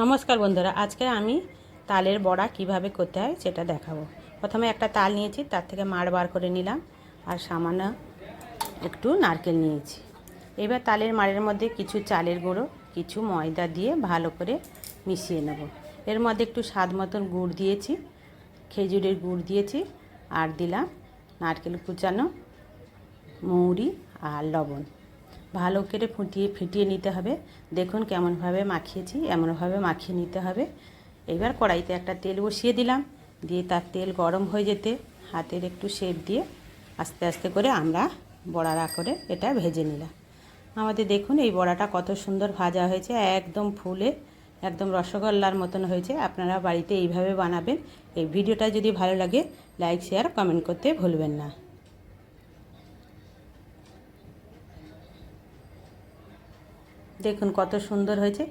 নমস্কার বন্ধুরা, আজকে আমি তালের বড়া কিভাবে করতে হয় সেটা দেখাবো। প্রথমে একটা তাল নিয়েছি, তার থেকে মাড় বার করে নিলাম আর সামান্য একটু নারকেল নিয়েছি। এবার তালের মাড়ের মধ্যে কিছু চালের গুঁড়ো, কিছু ময়দা দিয়ে ভালো করে মিশিয়ে নেব। এর মধ্যে একটু স্বাদ মতন গুড় দিয়েছি, খেজুরের গুড় দিয়েছি, আর দিলাম নারকেল কুচানো, মৌরি আর লবণ। ভালো করে ফিটিয়ে নিতে হবে। দেখুন কেমনভাবে মাখিয়েছি, এমনভাবে মাখিয়ে নিতে হবে। এবার কড়াইতে একটা তেল বসিয়ে দিলাম, দিয়ে তার তেল গরম হয়ে যেতে হাতের একটু শেপ দিয়ে আস্তে আস্তে করে আমরা বড়া করে এটা ভেজে নিলাম। আমাদের দেখুন এই বড়াটা কত সুন্দর ভাজা হয়েছে, একদম ফুলে একদম রসগোল্লার মতন হয়েছে। আপনারা বাড়িতে এইভাবে বানাবেন। এই ভিডিওটা যদি ভালো লাগে লাইক, শেয়ার, কমেন্ট করতে ভুলবেন না। দেখুন কত সুন্দর হয়েছে।